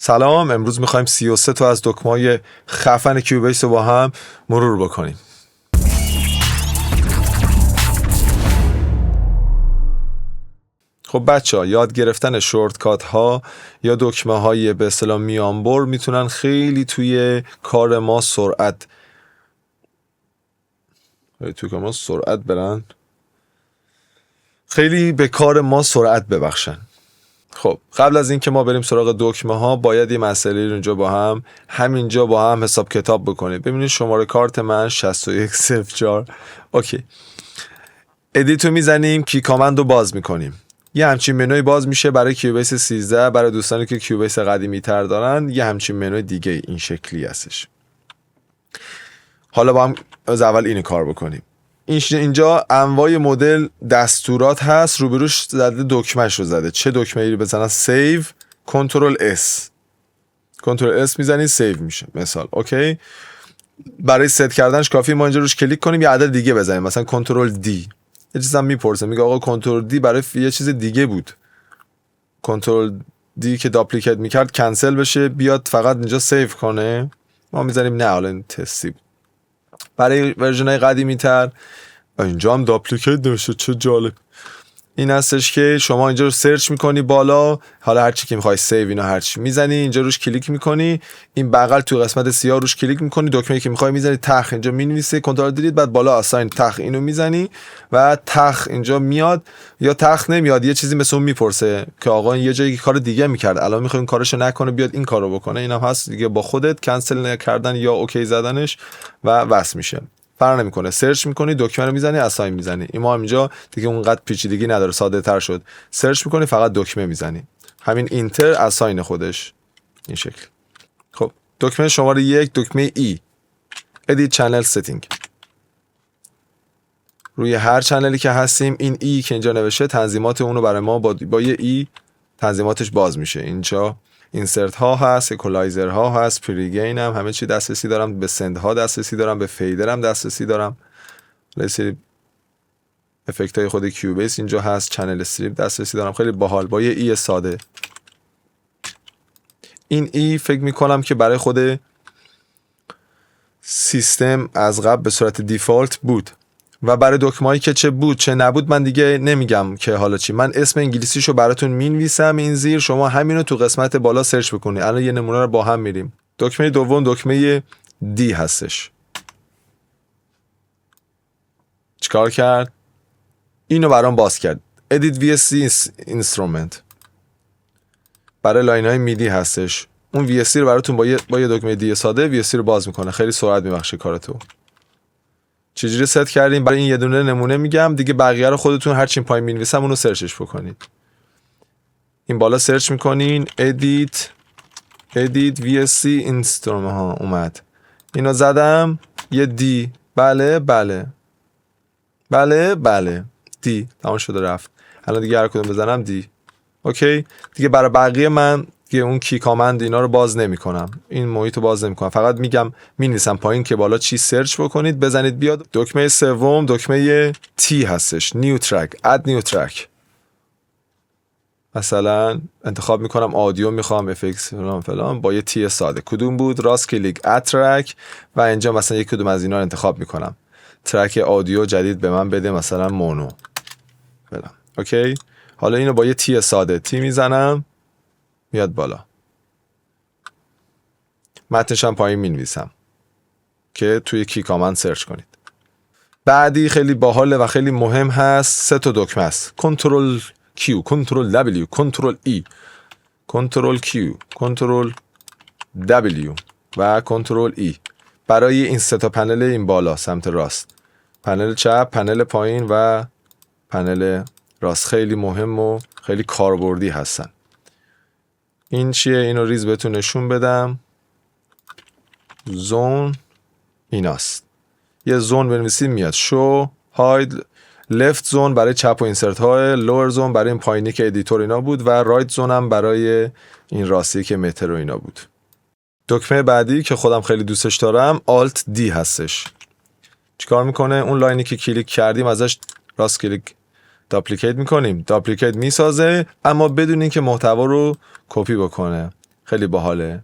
سلام، امروز میخوایم 33 تا از دکمه‌های خفن کیوبیس رو با هم مرور بکنیم. خب بچه‌ها، یاد گرفتن شورتکات ها یا دکمه های به اصطلاح میانبر میتونن خیلی توی کار ما سرعت برن، خیلی به کار ما سرعت ببخشن. خب قبل از اینکه ما بریم سراغ دکمه ها باید یه مسئله رو اینجا همینجا با هم حساب کتاب بکنید. ببینید شماره کارت من 6104. اوکی، ادیتو میزنیم، کی کامند رو باز میکنیم، یه همچین منوی باز میشه برای کیوبیس 13. برای دوستانی که کیوبیس قدیمی تر دارن یه همچین منوی دیگه این شکلی هستش. حالا با هم از اول اینو کار بکنیم. اینجا انواع مدل دستورات هست، روبروش زده دکمهش رو زده. چه دکمه‌ای رو بزنن؟ سیو، کنترل اس. کنترل اس میزنید سیو میشه مثال. اوکی، برای ست کردنش کافی ما اینجا روش کلیک کنیم، یه عدد دیگه بزنیم، مثلا کنترل دی. یه چیزام میپرسه، میگه آقا کنترل دی برای یه چیز دیگه بود، کنترل دی که داپلیکیت میکرد کنسل بشه، بیاد فقط اینجا سیو کنه. ما میزنیم نه، حالا این تستی بود. برای ورژن‌های قدیمی تر اینجا هم داپلیکیت نمیشه. چه جالب. این هستش که شما اینجا رو سرچ میکنی بالا، حالا هر چی که میخوای سیو اینا هر چی میزنی، اینجا روش کلیک میکنی، این بغل تو قسمت سیاه روش کلیک میکنی، دکمه‌ای که میخوای میزنی، تخ اینجا مینویسی، کنترل دیلیت، بعد بالا آساین تخ اینو میزنی و تخ اینجا میاد یا تخ نمیاد. یه چیزی مثل اون میپرسه که آقا یه جایی کار دیگه میکرد، الان میخوای این کارشو نکنه بیاد این کارو بکنه. اینم هست دیگه، با خودت کنسل کردن یا اوکی زدنش و وصل میشه، فرق نمیکنه. سرچ میکنی، دکمه رو میزنی، اساین میزنی. این ما اینجا دیگه اونقدر پیچیدگی نداره، ساده تر شد. سرچ میکنی فقط دکمه میزنی، همین اینتر اساین خودش این شکل. خب دکمه شماره 1 دکمه ای، ادیت چنل ستینگ. روی هر چنلی که هستیم این ای که اینجا نوشته تنظیمات اونو برای ما با یه ای تنظیماتش باز میشه. اینجا اینسرت ها هست، اکولایزر ها هست، پریگین هم همه چی دسترسی دارم، به سند ها دسترسی دارم، به فیدر هم دسترسی دارم، سری افکت های خود کیوبیس اینجا هست، چنل استریپ دسترسی دارم. خیلی باحال با یه ای ساده. این ای فکر میکنم که برای خود سیستم از قبل به صورت دیفالت بود و برای دکمه‌ای که چه بود چه نبود من دیگه نمیگم که حالا چی. من اسم انگلیسیشو براتون مینویسم این زیر، شما همینو تو قسمت بالا سرچ بکنید. الان یه نمونه رو با هم میریم. دکمه دوم دکمه دی هستش. چیکار کرد؟ اینو برام باز کرد. Edit VSC Instrument برای لاین‌های میدی هستش. اون VSC رو براتون با یه دکمه دی ساده VSC رو باز میکنه، خیلی سرعت میبخشه کارتو. چجوری ست کردیم؟ برای این یه دونه نمونه میگم دیگه، بقیه رو خودتون هر چی پایین می‌نویسم اونو سرچش بکنید. این بالا سرچ میکنین edit VSC Instrument ها اومد، اینو زدم یه دی، بله دی تمام شده رفت. الان دیگه هر کدوم بزنم دی. اوکی دیگه. برای بقیه من دیگه اون کی کامند اینا رو باز نمی کنم، این محیط رو باز نمی کنم، فقط میگم مینویسم پایین که بالا چی سرچ بکنید بزنید بیاد. دکمه سوم دکمه تی هستش، نیو ترک، اد نیو ترک. مثلا انتخاب میکنم آدیو میخوام، افکس فلان با یه تی ساده. کدوم بود؟ راست کلیک اد ترک و اینجا مثلا یک کدوم از اینا رو انتخاب میکنم. ترک آدیو جدید به من بده، مثلا مونو فلان. اوکی حالا اینو با یه تی ساده تی میزنم میاد بالا. متنش هم پایین مینویسم که توی کی کامند سرچ کنید. بعدی خیلی باحاله و خیلی مهم هست، 3 تا دکمه است. کنترل کیو، کنترل دبلیو، کنترل ای، کنترل کیو، کنترل دبلیو و کنترل ای برای این 3 تا پنل این بالا سمت راست، پنل چپ، پنل پایین و پنل راست. خیلی مهم و خیلی کاربردی هستن. این چیه؟ اینو ریز بهتون نشون بدم. زون ایناست. یه زون بنویسید میاد. شو، هاید، لفت زون برای چپ و اینسرت های، لور زون برای این پایینی که ادیتور اینا بود و رایت زون هم برای این راستی که متر و اینا بود. دکمه بعدی که خودم خیلی دوستش دارم آلت دی هستش. چیکار میکنه؟ اون لاینی که کلیک کردیم ازش راست کلیک داپلیکیت میکنیم، داپلیکیت میسازه اما بدون اینکه محتوا رو کپی بکنه. خیلی باحاله.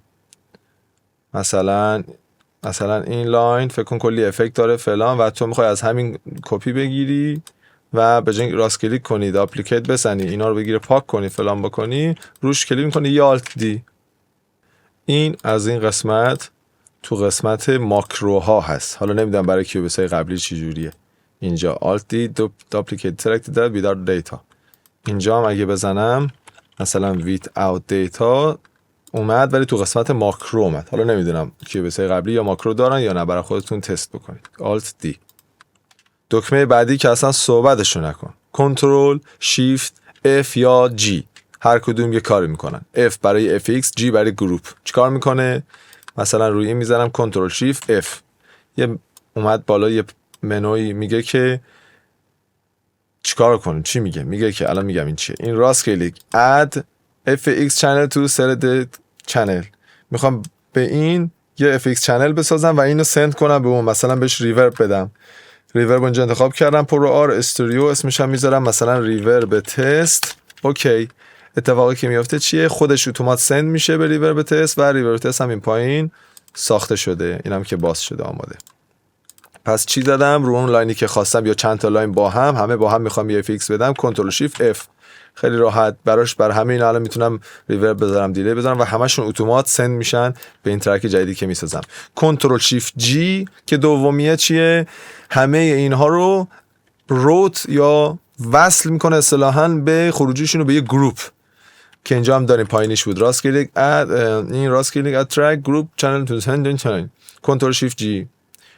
مثلا این لاین فکر کن کلی افکت داره فلان و تو میخوای از همین کپی بگیری و به جای راست کلیک کنی اپلیکیت بزنی اینا رو بگیره پاک کنی فلان بکنی روش کلیک میکنی یا آلت دی. این از این قسمت تو قسمت ماکروها هست. حالا نمیدونم برای کیوبیس های قبلی چی جوریه. اینجا آلت دی duplicate selected without data. اینجا هم اگه بزنم مثلا without data اومد ولی تو قسمت ماکرو اومد. حالا نمیدونم کیوبیس های قبلی یا ماکرو دارن یا نه، برای خودتون تست بکنید. آلت دی. دکمه بعدی که اصلا صحبتشو نکن. کنترل شیفت F یا G هر کدوم یه کاری میکنن. F برای FX، G برای گروپ. چیکار میکنه؟ مثلا روی این میذارم کنترل شیفت F، یه اومد بالا یه منوی میگه که چیکار کنیم. چی میگه؟ میگه که الان میگم این چیه. این راست کلیک add FX channel to selected channel. میخوام به این یه FX channel بسازم و اینو سند کنم به اون، مثلا بهش ریورب بدم. ریورب اونجا انتخاب کردم پرو آر استریو، اسمش هم میذارم مثلا ریورب تست. اوکی. اتفاقی که میفته چیه؟ خودش اتومات سند میشه به ریورب تست و ریورب تست هم این پایین ساخته شده. اینم که باز شده آماده. پس چی زدم رو اون لاینی که خواستم یا چند تا لاین با هم، همه با هم میخوام یه فیکس بدم، کنترل شیفت اف. خیلی راحت براش، بر همه اینا الان میتونم ریورب بذارم، دیلی بذارم و همشون اتومات سند میشن به این ترک جدیدی که میسازم. کنترل شیفت جی که دومیه چیه؟ همه اینها رو روت یا وصل میکنه اصطلاحاً به خروجیشون رو به یه گروپ که اینجا هم داریم پایینش بود. راست کلیک این راست کلیک اد ترک گروپ چنل تو سند چنل. کنترل شیفت جی.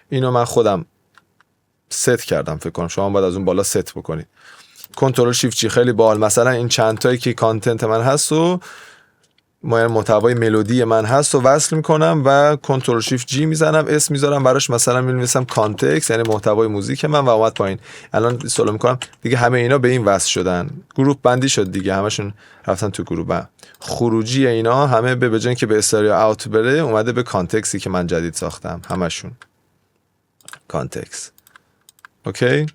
اینو من خودم ست کردم، فکر کنم شما باید از اون بالا ست بکنید. کنترل شیفت جی خیلی باحال. مثلا این چند تایی که کانتنت من هست و محتوای ملودی من هست و وصل میکنم و کنترل شیفت جی میزنم، اسم میذارم براش، مثلا می‌نویسم کانتکست یعنی محتوای موزیک من و اومد پایین. الان سولو میکنم دیگه همه اینا به این وصل شدن، گروپ بندی شد دیگه، همشون رفتن تو گروپ. خروجی اینا همه به جای که به استریو اوت بره اومده به کانتکستی که من جدید ساختم، همشون کانتکست. اوکی.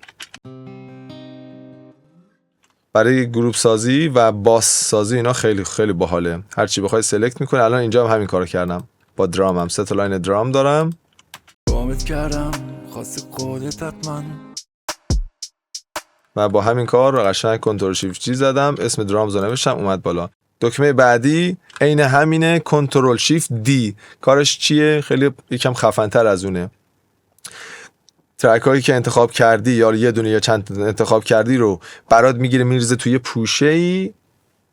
برای گروپ سازی و باس سازی اینا خیلی خیلی باحاله. هر چی بخوای سلکت میکنه. الان اینجا هم همین کارو کردم با درامم، 3 تا لاین درام دارم. بامت کردم خاص خودت حتما و با همین کار قشنگ کنترل شیفت جی زدم، اسم درامز رو نوشتم، اومد بالا. دکمه بعدی عین همینه، کنترل شیفت دی. کارش چیه؟ خیلی یکم خفن‌تر از اونه. ترک هایی که انتخاب کردی یا یه دونه یا چند انتخاب کردی رو برات میگیره میریزه توی پوشه‌ای،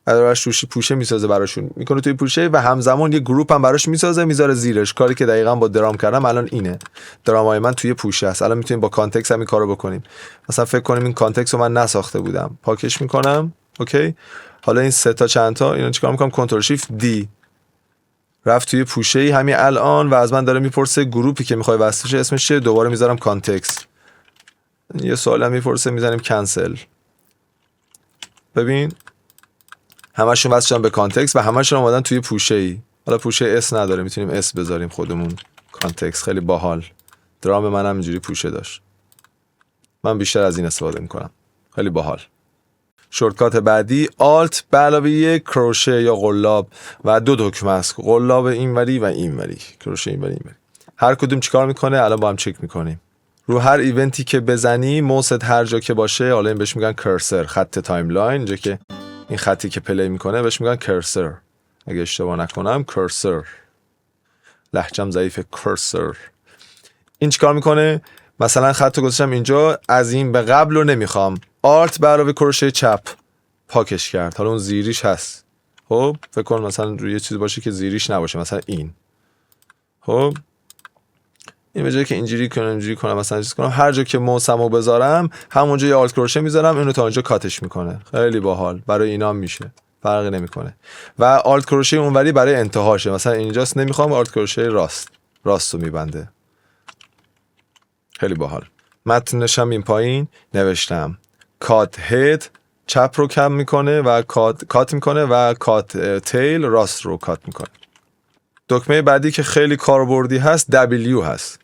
براش پوشه میسازه براشون، میکنه توی پوشه و همزمان یه گروپ هم براش میسازه میذاره زیرش. کاری که دقیقاً با درام کردم الان اینه. درامای من توی پوشه است. الان میتونیم با کانتکست هم این کارو بکنیم. مثلا فکر کنیم این کانتکست رو من نساخته بودم، پاکش میکنم. اوکی. حالا این 3 تا چند تا اینا چیکار میکنم؟ کنترل شیفت دی، رفت توی پوشه‌ای همین الان و از من داره میپرسه گروپی که میخوای وصلش اسمش چیه. دوباره میذارم کانتکست. یه سوالم میپرسه، میزنیم کنسل. ببین همشون وصل شدن به کانتکست و همشون اومدن توی پوشه‌ای. حالا پوشه اس نداره، میتونیم اس بذاریم خودمون. کانتکست خیلی باحال. درام منم اینجوری پوشه داشت. من بیشتر از این استفاده میکنم. خیلی باحال. شورتکات بعدی آلت به علاوه یک کروشه یا قلاب و 2 دکمه است. قلاب اینوری و اینوری، کروشه اینوری اینوری. هر کدوم چیکار میکنه الان با هم چک میکنیم. رو هر ایونتی که بزنی موست هر جا که باشه، حالا این بهش میگن کرسر، خط تایملاین. اینجا که این خطی که پلی میکنه بهش میگن کرسر، اگه اشتباه نکنم کرسر، لهجم ضعیف، کرسر. این چیکار میکنه؟ مثلا خط رو گذاشتم اینجا، از این به قبل رو نمیخوام، آلت به علاوه کروشه چپ پاکش کرد. حالا اون زیریش هست. خب فکر کن مثلا روی یه چیزی باشه که زیریش نباشه، مثلا این. خب این به جایی که اینجوری کنم مثلا چیز کنم، هر جا که موسمو بذارم همونجا یه آلت کروشه میذارم، اینو تا اونجا کاتش میکنه. خیلی باحال. برای اینا میشه، فرقی نمیکنه. و آلت کروشه اونوری برای انتهاشه. مثلا اینجاست نمیخوام، آلت کروشه راستو میبنده. خیلی باحال. متنش هم این پایین نوشتم. کات هید چپ رو کم میکنه و کات میکنه و کات تیل راست رو کات میکنه. دکمه بعدی که خیلی کاربردی هست W هست.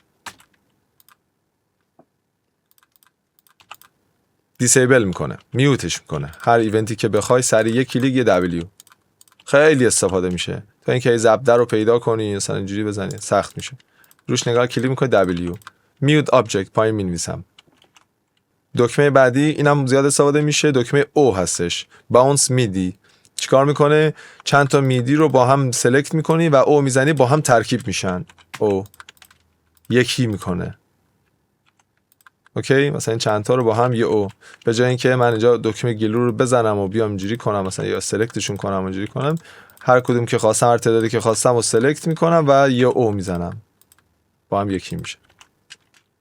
دیسیبل میکنه، میوتش میکنه. هر ایونتی که بخوای سریع یک کلیک یه W. خیلی استفاده میشه. تا اینکه ضربده رو پیدا کنی مثلا اینجوری بزنی سخت میشه. روش نگاه کلیک میکنی W میوت آبجکت پایین مینویسم. دکمه بعدی اینم زیاد استفاده میشه، دکمه O هستش، باونس میدی. چیکار میکنه؟ چند تا میدی رو با هم سلکت میکنی و O میزنی با هم ترکیب میشن. O یکی میکنه. اوکی، مثلا این چند تا رو با هم یه O. به جای اینکه من اینجا دکمه گلو رو بزنم و بیام اینجوری کنم مثلا یا سلکتشون کنم اینجوری کنم، هر کدوم که خواستم هر تعدادی که خواستم رو سلکت میکنم و یه O میزنم با هم یکی میشه.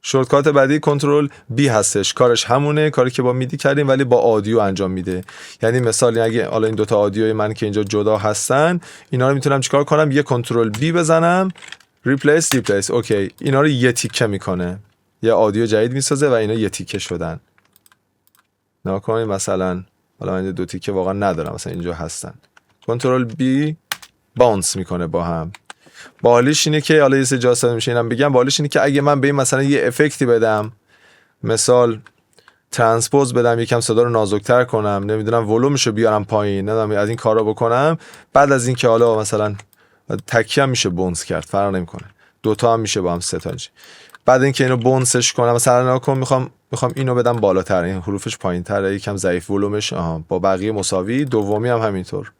شورتکات بعدی کنترل B هستش، کارش همونه کاری که با میدی کردیم ولی با آدیو انجام میده. یعنی مثال اگه حالا این دوتا آدیوی من که اینجا جدا هستن اینا رو میتونم چیکار کنم؟ یه کنترل B بزنم ریپلیس اوکی، اینا رو یه تیکه میکنه، یه آدیو جدید میسازه و اینا یه تیکه شدن. نگاه کنید مثلا حالا من دو تیکه واقعا ندارم مثلا اینجا هستن، کنترل B باونس میکنه با هم. باحالیش اینه که حالا یه سری جا استفاده میشه اینم بگم، باحالیش اینه که اگه من به این مثلا یه افکتی بدم، مثال ترانسپوز بدم، یکم صدا رو نازک‌تر کنم، نمیدونم ولومشو بیارم پایین، نمیدونم از این کارا بکنم، بعد از این که حالا مثلا تکیه هم میشه بونس کرد، فرق نمیکنه، دوتا هم میشه با هم سه تا. بعد اینکه اینو بونسش کنم مثلا ناکن میخوام اینو بدم بالاتر، این حروفش پایین‌تره، یکم ضعیف ولومش با بقیه مساوی، دومی هم همینطور،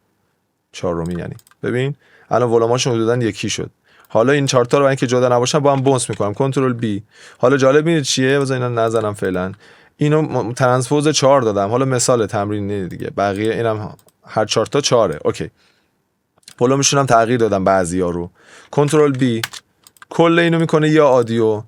چهارمی یعنی ببین الان ولوماشون حدوداً یکی شد. حالا این چهار تا رو اینکه جدا نباشن با هم بونس میکنم، کنترل B. حالا جالب اینه چیه؟ بذار اینا نزنم فعلا، اینو ترانسپوز 4 دادم، حالا مثال تمرین دیگه، بقیه اینم هر 4 تا 4. اوکی، ولومشون هم تغییر دادم بعضیا رو، کنترل B کل اینو میکنه یا آدیو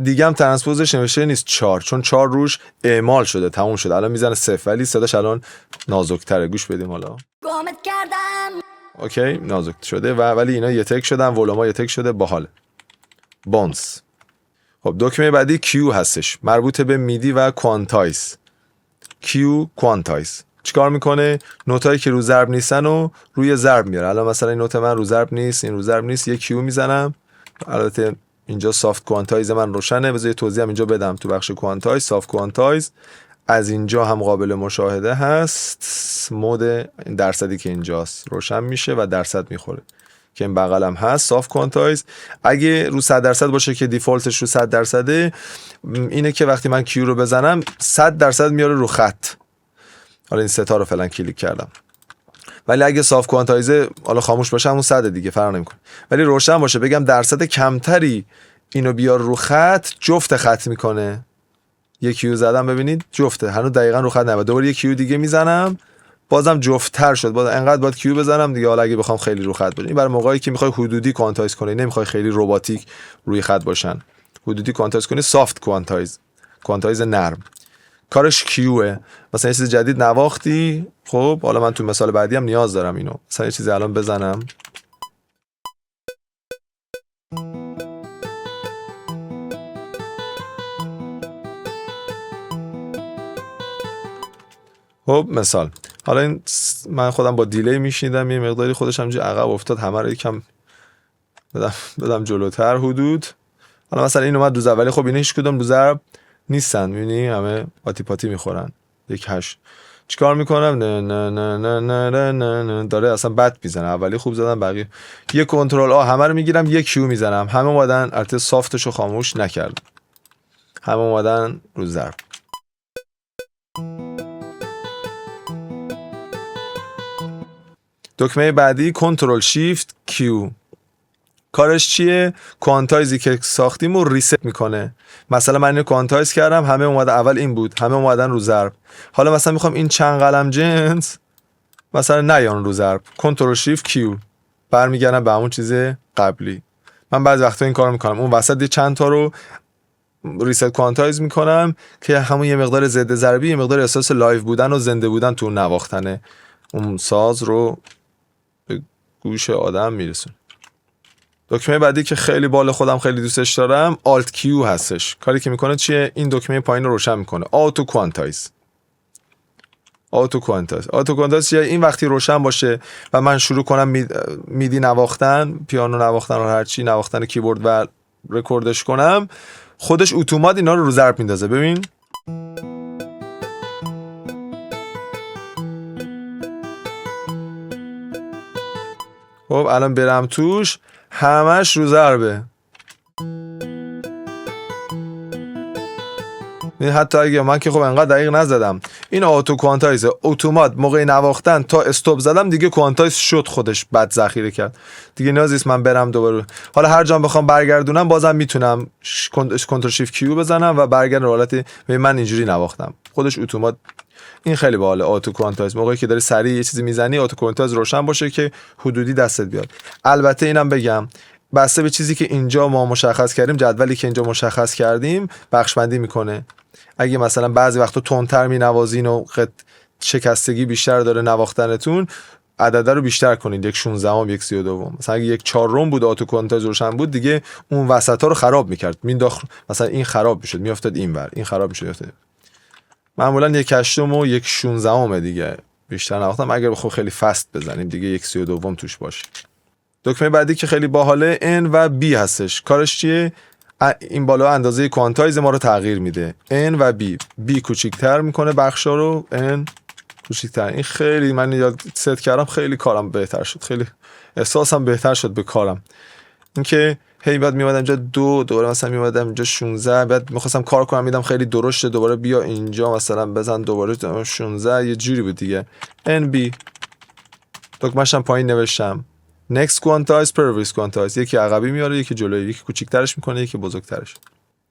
دیگه، هم ترانسپوزش نوشته نیست 4 چون 4 روش اعمال شده تموم شده، الان میزنه 0 ولی صداش الان نازک‌تره. گوش بدیم حالا. گمت کردم. اوکی نازک شده و ولی اینا یه تک شدن، ولوما یه تک شده، باحال. بونس. خب دکمه بعدی Q هستش، مربوط به میدی و کوانتایز. Q کوانتایز چیکار میکنه؟ نوتایی که رو ضرب نیستن و روی ضرب میاره. الان مثلا این نوت من رو ضرب نیست، این رو ضرب نیست، یه Q میزنم. البته اینجا سافت کوانتایز من روشنه، بذار یه توضیح هم اینجا بدم تو بخش کوانتایز. سافت کوانتایز از اینجا هم قابل مشاهده هست، مود درصدی که اینجاست روشن میشه و درصد میخوره که این بغل هم هست. سافت کوانتایز اگه رو 100% باشه که دیفالتش رو 100%، اینه که وقتی من کیو رو بزنم 100% میاره رو خط. حالا این ستا رو فعلا کلیک کردم، ولی اگه سافت کوانتایز حالا خاموش باشه همون 100 دیگه فرق نمیکنه، ولی روشن باشه بگم درصد کمتری اینو بیار رو خط، جفت خط میکنه. یک کیو زدم ببینید جفته، هنوز دقیقاً رو خط نمیاد، دوباره یک کیو دیگه میزنم بازم جفت‌تر شد، باز انقدر باید کیو بزنم دیگه. حالا اگه بخوام خیلی رو خط باشه، این برای موقعی که میخوای حدودی کوانتایز کنی، نمیخوای خیلی رباتیک روی خط باشن، حدودی کوانتایز کنی. سافت کوانتایز نرم، کارش کیوه. مثلا یه چیز جدید نواختی، خب حالا من تو مثال بعدی هم نیاز دارم اینو، مثلا یه چیزی الان بزنم، خب مثال حالا این من خودم با دیلی میشنیدم، یه مقداری خودش همینجوری عقب افتاد، همه رو یکم بدم جلوتر حدود. حالا مثلا این اومد دو ولی خب اینا هیچ کدوم دو ضرب نیستن، میبینی همه پاتی پاتی میخورن. یک هش چیکار میکنم؟ نه نه نه نه نه نه نه داره اصلا بد میزنه، اولی خوب زدم بقیه. یک کنترل آ همه رو میگیرم، یک کیو میزنم، همه اومدن البته سافتشو خاموش نکردم، همه اومدن رو ضرب. دکمه بعدی کنترل شیفت کیو، کارش چیه؟ کوانتایزی که ساختیم رو ریست میکنه. مثلا من اینو کوانتایز کردم، همه اومده اول این بود، همه اومدن رو ضرب. حالا مثلا میخوام این چند قلم جنس مثلا نیان رو ضرب، کنترل شیفت کیو برمیگردم به همون چیز قبلی. من بعضی وقتا این کارو میکنم، اون وسط چند تا رو ریست کوانتایز میکنم که همون یه مقدار ضد ضربی، یه مقدار احساس لایو بودن و زنده بودن تو نواختنه، اون ساز رو به گوش آدم میرسون. دکمه بعدی که خیلی بال خودم خیلی دوستش دارم Alt Q هستش، کاری که میکنه چیه؟ این دکمه پایین رو روشن میکنه، آتو کوانتایز. آتو کوانتایز چیه؟ این وقتی روشن باشه و من شروع کنم میدی نواختن، پیانو نواختن و هر چی نواختن کیبورد و رکوردش کنم، خودش اتومات اینا رو ضرب میندازه. ببین خب الان برم توش همش رو ضربه. حتی اگه من که خب انقدر دقیق نزدم، این آتو کوانتایز اتومات موقع نواختن تا استاپ زدم دیگه کوانتایز شد، خودش بعد ذخیره کرد دیگه، نیازی نیست من برم دوباره. حالا هر جا بخوام برگردونم بازم میتونم کنترل شیفت کیو بزنم و برگردم حالت من اینجوری نواختم، خودش اتومات. این خیلی باحاله آتو کوانتایز، موقعی که داری سریع یه چیزی میزنی آتو کوانتایز روشن باشه که حدودی دستت بیاد. البته اینم بگم بسته به چیزی که اینجا ما مشخص کردیم، جدولی که اینجا مشخص کردیم بخش بندی میکنه. اگه مثلا بعضی وقتا تندتر مینوازین و شکستگی بیشتر داره نواختنتون، عدد رو بیشتر کنید، یک 16ام یک 32م. مثلا اگه یک 4م بود آتو کوانتایز روشن بود دیگه اون وسطا رو خراب میکرد، مینداخت مثلا این خراب میشد میافتاد اینور، این خراب میشد میافتاد. معمولا یک 8م و یک 16م دیگه بیشتر نواختم، اگر بخوام خیلی فست بزنیم دیگه یک 32م توش باشه. دکمه بعدی که خیلی باحاله N و B هستش. کارش چیه؟ این بالا اندازه کوانتایز ما رو تغییر میده. N و B کوچیک‌تر میکنه بخشا رو، N کوچیک‌تر. این خیلی من یاد ست کردم، خیلی کارم بهتر شد، خیلی احساسم بهتر شد به کارم. اینکه هی بعد میومدم اینجا دوباره مثلا میومدم اینجا 16، بعد میخواستم کار کنم میدم خیلی درشته، دوباره بیا اینجا مثلا بزن دوباره 16، یه جوری بود دیگه. NB دکمه‌شم پایین نوشتم next quantize previous quantize، یکی عقبی میاره یکی جلوی، یکی کوچیک‌ترش میکنه یکی بزرگترش.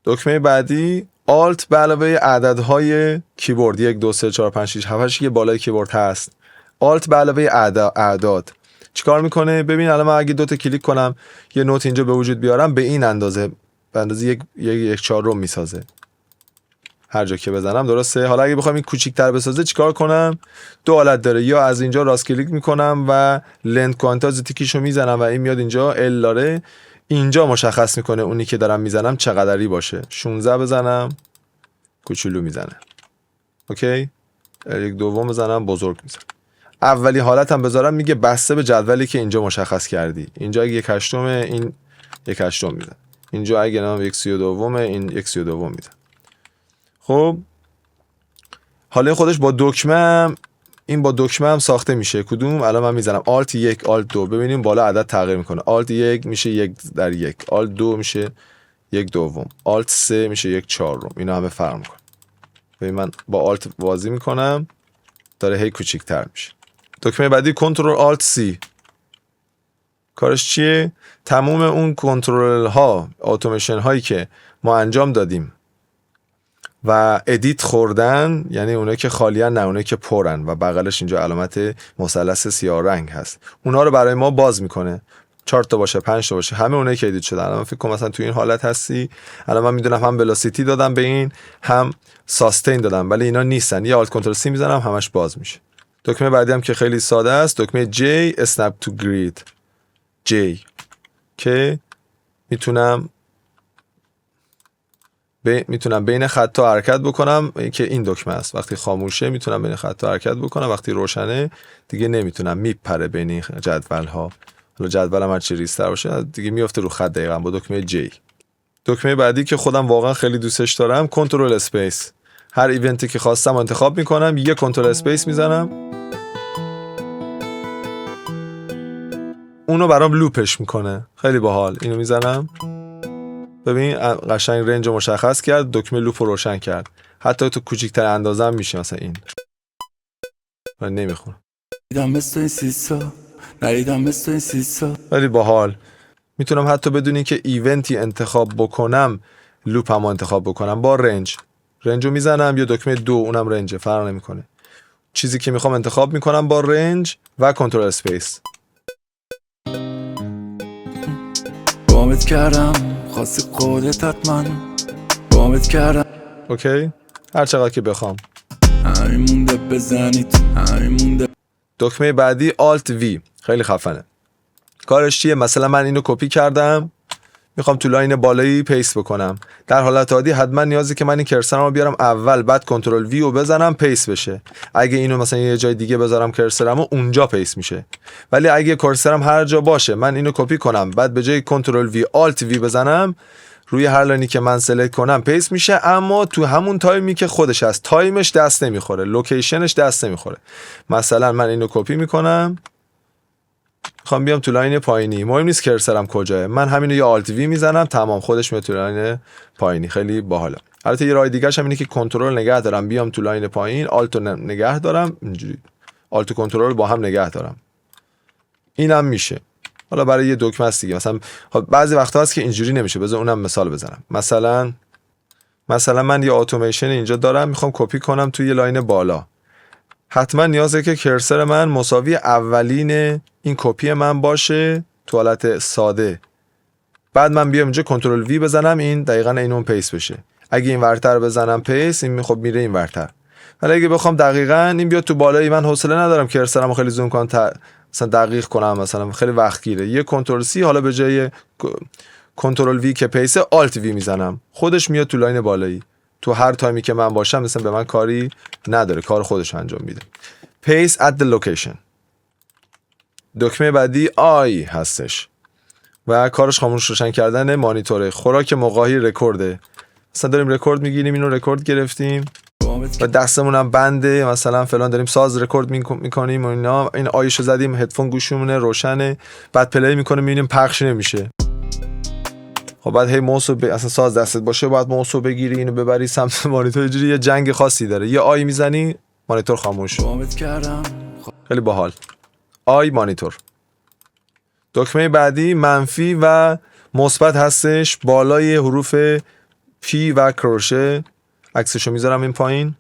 دکمه بعدی Alt به علاوه عددهای کیبورد 1 2 3 4 5 6 7 8 که بالای کیبورد هست، Alt به علاوه اعداد چیکار میکنه؟ ببین الان من اگه دوتا کلیک کنم یه نوت اینجا به وجود بیارم، به این اندازه به اندازه یک 4م میسازه هر جا که بزنم، درسته؟ حالا اگه بخوام این کوچیک‌تر بسازه چیکار کنم؟ دو حالت داره، یا از اینجا راست کلیک میکنم و لنت کوانتایز تیکیشو میزنم و این میاد اینجا ال داره، اینجا مشخص میکنه اونی که دارم میزنم چقدری باشه. 16 بزنم کوچولو میزنه، اوکی. یک دوم بزنم بزرگ میزنه. اولی حالتم بذارم میگه بسته به جدولی که اینجا مشخص کردی. اینجا اگه یک 8م این یک 8م میزنه، اینجا اگه نام یک 32م این یک 32م میزنه. خب حالا خودش با دکمه این با دکمه هم ساخته میشه. کدوم؟ الان من میزنم Alt 1 Alt 2، ببینیم بالا عدد تغییر میکنه. Alt 1 میشه 1 در 1، Alt 2 میشه 1 دوم، Alt 3 میشه 1 4م. اینا همه فرق میکنه. ببین من با Alt بازی میکنم داره هی کوچیک‌تر میشه. دکمه بعدی Ctrl Alt C، کارش چیه؟ تموم اون کنترل ها اتوماسیون هایی که ما انجام دادیم و ادیت خوردن، یعنی اونایی که خالیان نه اونایی که پرن و بغلش اینجا علامت مثلث سیاه رنگ هست، اونا رو برای ما باز میکنه. 4 تا باشه 5 تا باشه، همه اونایی که ادیت شدن. الان فکر کنم مثلا تو این حالت هستی، الان من میدونم هم ولاسیتی دادم به این هم ساستین دادم ولی اینا نیستن، یه آلت کنترل سی میزنم همش باز میشه. دکمه بعدی هم که خیلی ساده است، دکمه J Snap to Grid J که میتونم بین خطا حرکت بکنم که این دکمه است. وقتی خاموشه میتونم بین خطا حرکت بکنم، وقتی روشنه دیگه نمیتونم، میپره بین این جدول ها. حالا جدولم هر چی ریزتر باشه دیگه میافته رو خط دقیقاً با دکمه J. دکمه بعدی که خودم واقعا خیلی دوستش دارم کنترل اسپیس. هر ایونتی که خواستم انتخاب میکنم، یه کنترل اسپیس میزنم، اونو برام لوپش میکنه. خیلی باحال. اینو میزنم ببین قشنگ رنج رو مشخص کرد، دکمه لوپ رو روشن کرد. حتی تو کوچیک‌تر اندازم میشه، مثلا این من نمیخونم. ولی باحال. میتونم حتی بدون اینکه ایونتی انتخاب بکنم لوپمو انتخاب بکنم با رنج رو میزنم، یا دکمه 2 اونم رنجه، فرق نمیکنه. چیزی که میخوام انتخاب میکنم با رنج و کنترل اسپیس. بامت کردم خاصی خودت حتما بامت کردم، اوکی هر چقدر که بخوام. همین مونده بزنید همین مونده. دکمه بعدی Alt V خیلی خفنه. کارش چیه؟ مثلا من اینو کپی کردم میخوام تو لاین بالایی پیست بکنم. در حالت عادی حتما نیازی که من این کرسرم رو بیارم اول، بعد کنترل وی رو بزنم پیست بشه. اگه اینو مثلا یه جای دیگه بذارم کرسرمو اونجا پیست میشه. ولی اگه کرسرم هر جا باشه من اینو کپی کنم بعد به جای کنترل وی آلت وی بزنم روی هر لاینی که من سلکت کنم پیست میشه، اما تو همون تایمی که خودش هست تایمش دست نمیخوره، لوکیشنش دست نمیخوره. مثلا من اینو کپی میکنم میخوام بیام تو لاین پایینی، مهم نیست کرسرم کجاه، من همینو یه آلت وی میزنم تمام، خودش میاد تو لاین پایینی. خیلی باحاله. البته یه راه دیگه هم اینه که کنترل نگه دارم بیام تو لاین پایین، آلت رو نگه دارم اینجوری، آلت و کنترل با هم نگه دارم، اینم میشه. حالا برای یه دکمه است دیگه، مثلا بعضی وقتا هست که اینجوری نمیشه. بذار اونم مثال بزنم. مثلا من یه اتوماسیون اینجا دارم، میخوام کپی کنم توی یه لاین بالا. حتما نیازه که کرسر من مساوی اولین این کپی من باشه تو حالت ساده. بعد من بیام اینجا کنترل وی بزنم، این دقیقاً این اون پیس بشه. اگه این ورتر بزنم پیس، این خب میره این ورتر. ولی اگه بخوام دقیقاً این بیاد تو بالایی، من حوصله ندارم کرسرمو خیلی زوم کنم مثلا دقیق کنم، مثلا خیلی وقت گیره. یه کنترل سی، حالا به جای کنترل وی که پیس، آلت وی میزنم، خودش میاد تو لاین بالایی. تو هر تایمی که من باشم مثلا به من کاری نداره، کار خودش انجام میده. Pace at the location. دکمه بعدی آی هستش و کارش خاموش روشن کردن مانیتوره. خوراک مقاهی رکورده. مثلا داریم رکورد میگیریم، اینو رکورد گرفتیم و دستمون هم بنده، مثلا فلان داریم ساز رکورد میکنیم و اینا، این آیشو زدیم، هدفون گوشمونه روشنه، بعد پلی میکنیم میبینیم پخش نمیشه. خب بعد هی موسو اصلا ساز دستت باشه، بعد موسو بگیری اینو ببری سمت مانیتور. اینجوری یه جنگ خاصی داره. یه آی میزنی مانیتور خاموش. خیلی باحال. آی مانیتور. دکمه بعدی منفی و مثبت هستش، بالای حروف پی و کروشه. عکسشو میذارم این پایین.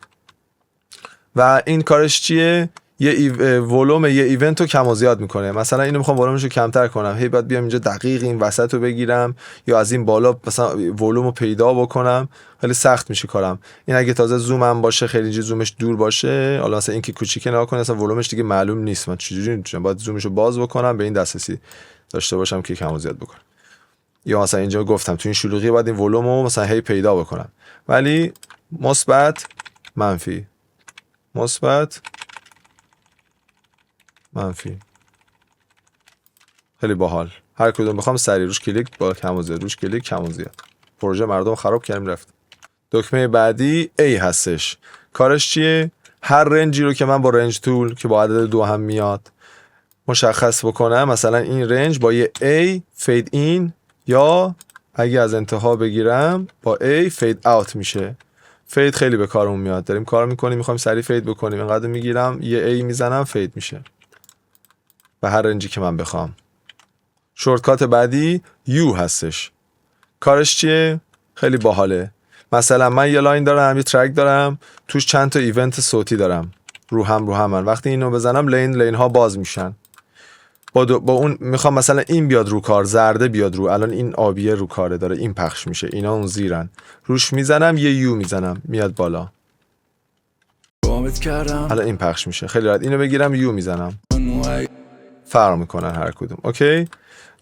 و این کارش چیه؟ یه ولوم یه ایونت رو کم و زیاد میکنه. مثلا اینو میخوام ولومش رو کمتر کنم، هی بعد بیام اینجا دقیق این وسط رو بگیرم یا از این بالا مثلا ولوم رو پیدا بکنم، خیلی سخت میشه کارم. این اگه تازه زومم باشه، خیلی اینجا زومش دور باشه، حالا مثلا این که کوچیکه نگاه کنه، اصلا ولومش دیگه معلوم نیست، من چجوری میتونم باید زومش رو باز بکنم، به این دسترسی داشته باشم که کم و زیاد بکنم. یا مثلا اینجا گفتم تو این شلوغی باید این ولوم رو مثلا هی پیدا بکنم. ولی مثبت منفی، مثبت منفی. خیلی باحال. هر کدوم بخوام سری روش کلیک، با کم و زیاد روش کلیک، کم و زیاد. پروژه مردم خراب کردیم رفت. دکمه بعدی A هستش. کارش چیه؟ هر رنجی رو که من با رنج تول که با عدد 2 هم میاد مشخص بکنم، مثلا این رنج با یه A فید این، یا اگه از انتها بگیرم با A فید اوت میشه. فید خیلی به کارمون میاد، داریم کار میکنیم میخوایم سریع فید بکنیم، اینقدر میگیرم یه A میزنم فید میشه و هر رنجی که من بخوام. شورتکات بعدی U هستش. کارش چیه؟ خیلی باحاله. مثلا من یه لاین دارم، یه ترک دارم، توش چند تا ایونت صوتی دارم رو هم من. وقتی اینو بزنم لین ها باز میشن. با اون میخوام مثلا این بیاد رو کار، زرده بیاد رو، الان این آبیه رو کاره داره، این پخش میشه، اینا اون زیرن، روش میزنم یه یو میزنم میاد بالا، الان این پخش میشه. خیلی راحت اینو بگیرم یو میزنم، فرق میکنن هر کدوم. اوکی.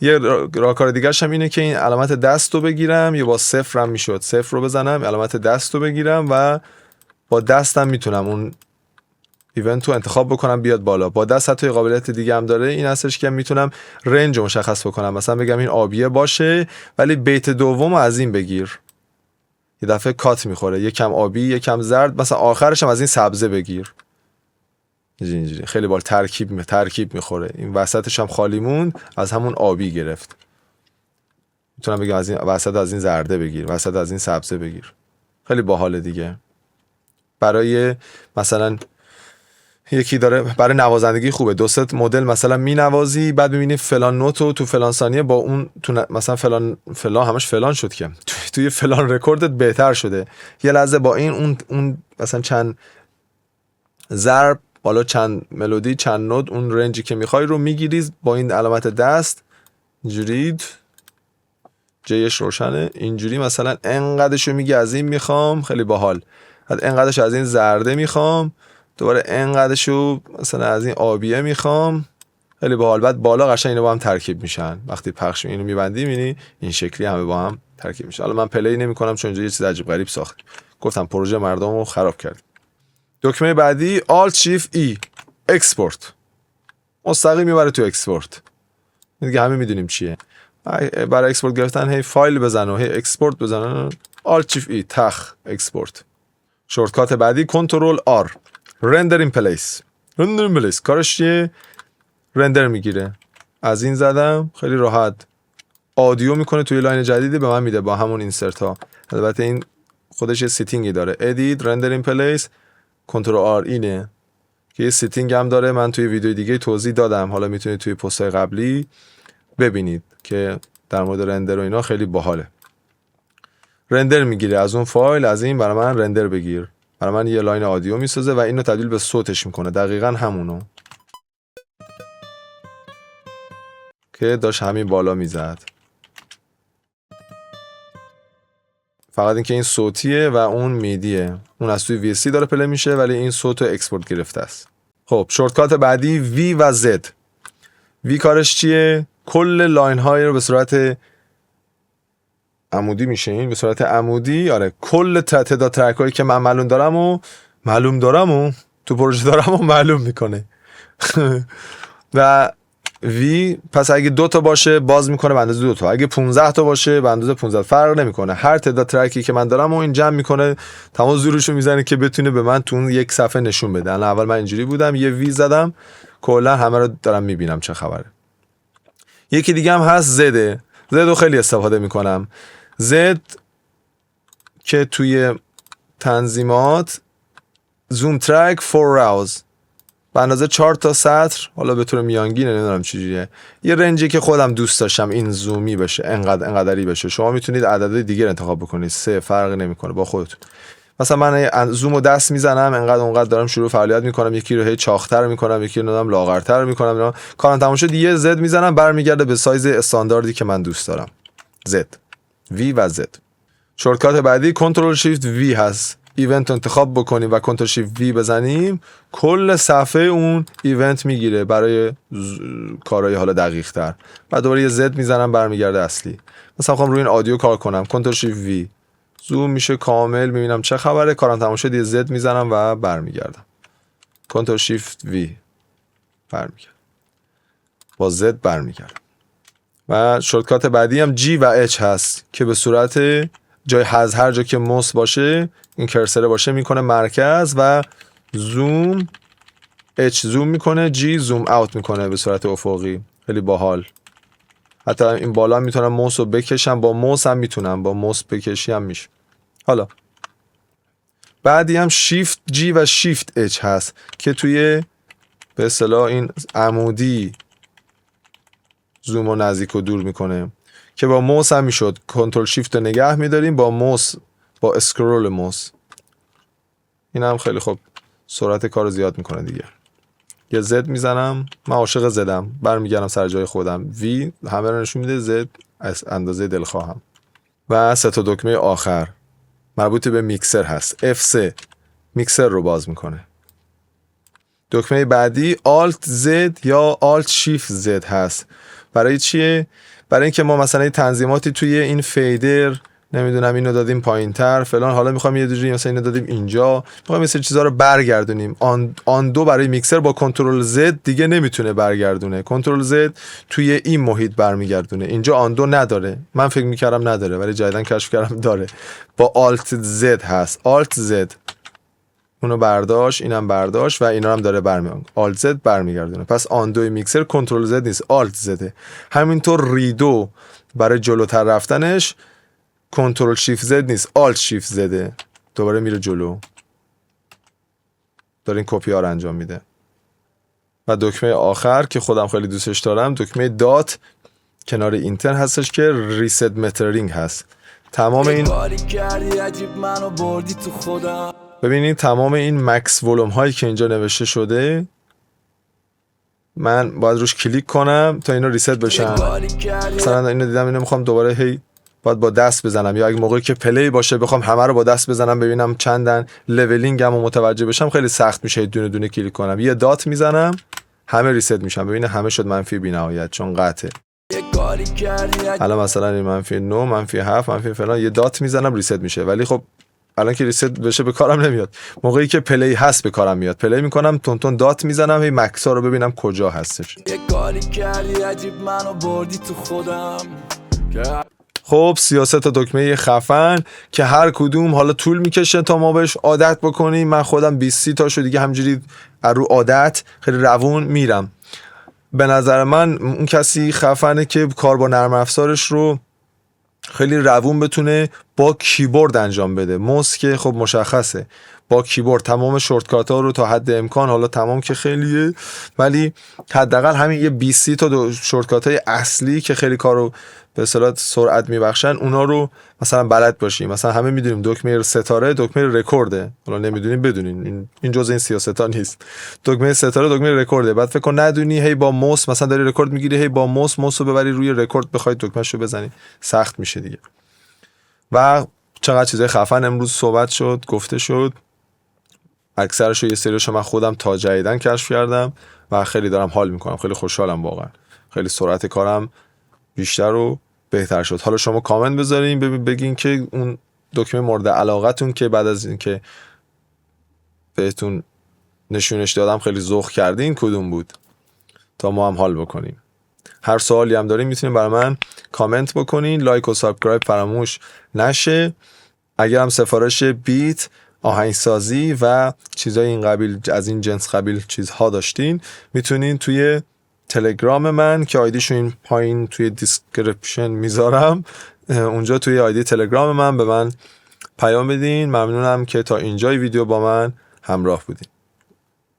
یه راهکار دیگه هم اینه که این علامت دست رو بگیرم، یا با صفر هم میشد، صفر رو بزنم علامت دست رو بگیرم و با دستم میتونم اون ایونت رو انتخاب بکنم بیاد بالا. با دست حتی قابلیت دیگه هم داره، این هستش که میتونم رنج رو مشخص بکنم. مثلا بگم این آبیه باشه ولی بیت دوم از این بگیر، یه دفعه کات میخوره، یکم آبی یکم زرد، مثلا آخرش هم از این سبزه بگیر. اینجوری خیلی بال ترکیب میخوره. این وسطش هم خالی موند، از همون آبی گرفت. میتونم بگم از این وسط از این زرده بگیر، وسط از این سبزه بگیر. خیلی باحاله دیگه. برای مثلا یکی داره برای نوازندگی خوبه، دو ست مدل مثلا مینوازی، بعد میبینی فلان نوتو تو فلان ثانیه با اون تو مثلا فلان همش فلان شد که توی فلان رکوردت بهتر شده، یه لحظه با این اون مثلا چند ضرب بالا، چند ملودی، چند نوت، اون رنجی که میخوای رو میگیری با این علامت دست اینجوری، جیش روشنه، اینجوری مثلا انقدرشو میگی از این میخوام، خیلی باحال. بعد انقدرش از این زرده میخوام، دوباره انقدرشو مثلا از این آبیه میخوام، خیلی باحال. بعد بالا قشنگ اینا با هم ترکیب میشن. وقتی پخش اینو میبندی میبینی این شکلی همه با هم ترکیب میشن. حالا من پلی نمیکنم چون اینجا یه چیز عجیب غریب ساختم، گفتم پروژه مردمو خراب کرد. دکمه بعدی Alt Shift E اکسپورت، مستقیم میبره تو اکسپورت. دیگه همه میدونیم چیه. برای اکسپورت گرفتن هی فایل بزن و هی اکسپورت بزن، Alt Shift E تخ اکسپورت. شورتکات بعدی کنترل R رندر این پلیس. رندر این پلیس کارش چیه؟ رندر میگیره. از این زدم خیلی راحت آدیو میکنه توی لاین جدیدی به من میده با همون اینسرت ها. البته این خودش یه سیتینگی داره، ادیت رندر این پلیس کنترل آر اینه که یه سیتینگ هم داره. من توی ویدیو دیگه توضیح دادم، حالا میتونید توی پست‌های قبلی ببینید که در مورد رندر و اینا خیلی باحاله. رندر میگیره از اون فایل، از این برای من رندر بگیر، برای من یه لاین آدیو میسازه و اینو تبدیل به صوتش میکنه، دقیقاً همونو که داشت همین بالا میزد. فقط اینکه این صوتیه و اون میدیه، اون از توی VST داره پلی میشه ولی این صوتو اکسپورت گرفته است. خب شورتکات بعدی V و Z. V کارش چیه؟ کل لاین های رو به صورت عمودی میشه، این به صورت عمودی، آره، کل تعداد ترک هایی که من معلوم دارم و تو پروژه دارم و معلوم میکنه. و وی پس اگه 2 تا باشه باز میکنه به اندازه 2 تا، اگه 15 تا باشه به اندازه 15، فرق نمیکنه. هر تعداد ترکی که من دارم و این جمع میکنه، تمام زورشو میزنه که بتونه به من تو اون یک صفحه نشون بده. الان اول من اینجوری بودم، یه وی زدم، کلا همه رو دارم میبینم چه خبره. یکی دیگه هم هست زد. زد رو خیلی استفاده میکنم. زد که توی تنظیمات زوم ترک فور راوز به اندازه 4 تا سطر، حالا به طور میانگینه، نمیدونم چجوریه، یه رنجی که خودم دوست داشتم این زومی بشه، انقدری بشه. شما میتونید عدد دیگه انتخاب بکنید، 3 فرق نمیکنه با خودتون. مثلا من زومو دست میزنم، انقدر اونقدر دارم شروع فعالیت میکنم، یکی رو هی چاق‌تر میکنم، یکی رو نمیدونم لاغرتر میکنم، کارم تموم شد یه زد میزنم، برمیگرده به سایز استانداردی که من دوست دارم. زد، وی و زد. شورتکات بعدی کنترل شیفت وی هست. ایونت انتخاب بکنیم و کنترل شیفت وی بزنیم، کل صفحه اون ایونت میگیره برای کارهای حالا دقیق تر. بعد دوباره یه زد میزنم برمیگرده اصلی. مثلا میخوام روی این آدیو کار کنم، کنترل شیفت وی، زوم میشه کامل، میبینم چه خبره، کارم تموم شد، یه زد میزنم و برمیگردم، کنترل شیفت وی، برمیگردم، با زد برمیگردم. و شورتکات بعدی هم جی و اچ هست که به صورت جای هر جا که موس باشه، این کرسر باشه، میکنه مرکز و زوم، اچ زوم میکنه، جی زوم اوت میکنه به صورت افقی. خیلی باحال. حتی این بالا میتونم موس رو بکشم، با موس هم میتونم، با موس بکشی هم میشه. حالا بعدی هم شیفت جی و شیفت اچ هست که توی به اصطلاح این عمودی زوم و نزدیک و دور میکنه که با موس هم میشد. کنترل شیفت رو نگه میداریم با موس، با اسکرول موس. این هم خیلی خوب سرعت کار رو زیاد میکنه دیگه. یه زد میزنم، من عاشق زدم، برمیگردم سر جای خودم. وی همه رو نشون میده، زد از اندازه دلخواهم. و 3 تا دکمه آخر مربوط به میکسر هست. F3 میکسر رو باز میکنه. دکمه بعدی Alt Z یا Alt Shift Z هست. برای چیه؟ برای اینکه ما مثلا تنظیماتی توی این فیدر، نمیدونم اینو دادیم پایینتر فلان، حالا میخوام یه جوری مثلا اینو دادیم اینجا، میخوام مثلا چیزا رو برگردونیم. آن دو برای میکسر با کنترل زد دیگه نمیتونه برگردونه. کنترل زد توی این محیط برمیگردونه، اینجا آن دو نداره. من فکر میکردم نداره ولی جدیدن کشف کردم داره. با آلت زد هست. آلت زد اونو برداشت، اینم برداشت و اینا هم داره برمیاد. آلت زد برمیگردونه. پس آن دوی میکسر کنترل زد نیست، آلت زده. همینطور ریدو برای جلوتر رفتنش کنترل شیفت زد نیست، آلت شیفت زده، دوباره میره جلو، داره این کپی ها رو انجام میده. و دکمه آخر که خودم خیلی دوستش دارم، دکمه دات کنار اینتر هستش که ریست مترینگ هست. تمام این ببینید تمام این مکس ولوم هایی که اینجا نوشته شده، من باید روش کلیک کنم تا اینو ریست بشن. مثلا اینو دیدم، اینو میخوام دوباره هی باید با دست بزنم، یا اگه موقعی که پلی باشه بخوام همه رو با دست بزنم ببینم چندن، لولینگ هم متوجه بشم، خیلی سخت میشه دونه دونه کلیک کنم. یه دات میزنم همه ریست میشن. ببینید همه شد منفی بی‌نهایت چون قطعه. حالا مثلا این منفی 9، منفی 7، منفی فلان، یه دات میزنم ریست میشه. ولی خب الان که ریست بشه به کارم نمیاد، موقعی که پلی هست به کارم میاد. پلی میکنم، تون تون دات میزنم، هی مکسا رو ببینم کجا هستش. خب 33 تا دکمه خفن که هر کدوم حالا طول میکشه تا ما بهش عادت بکنیم. من خودم 20 تاشو دیگه همجوری رو عادت خیلی روون میرم. به نظر من اون کسی خفنه که کار با نرم افزارش رو خیلی روون بتونه با کیبورد انجام بده. موس که خب مشخصه، با کیبورد تمام شورتکات ها رو تا حد امکان، حالا تمام که خیلیه ولی حداقل همین یه 20 تا شورتکات های اصلی که خیلی کارو به اصطلاح سرعت میبخشن اونا رو مثلا بلد باشیم. مثلا همه میدونیم دکمه ستاره دکمه رکورده، حالا نمیدونیم بدونین، این جزء این سیاستا نیست. دکمه ستاره دکمه رکورده، بعد فکر کن ندونی هی با موس مثلا داری رکورد میگیری، هی با موس رو ببری روی رکورد بخوای دکمهشو بزنی سخت میشه دیگه. و چقدر چیزای خفن امروز صحبت شد، گفته شد. اکثرشو یه سریشو من خودم تا جدیدن کشف کردم و خیلی دارم حال میکنم، خیلی خوشحالم واقعا. خیلی سرعت کارم بیشتر و بهتر شد. حالا شما کامنت بذارین بگین که اون دکمه مورد علاقتون که بعد از اینکه بهتون نشونش دادم خیلی ذوق کردین کدوم بود تا ما هم حال بکنیم. هر سوالی هم دارین میتونین برای من کامنت بکنین. لایک و سابسکرایب فراموش نشه. اگر هم سفارش بیت، آهنگسازی و چیزای این قبیل از این جنس قبیل چیزها داشتین میتونین توی تلگرام من که آیدیشو این پایین توی دیسکریپشن میذارم، اونجا توی آیدی تلگرام من به من پیام بدین. ممنونم که تا اینجای ویدیو با من همراه بودین.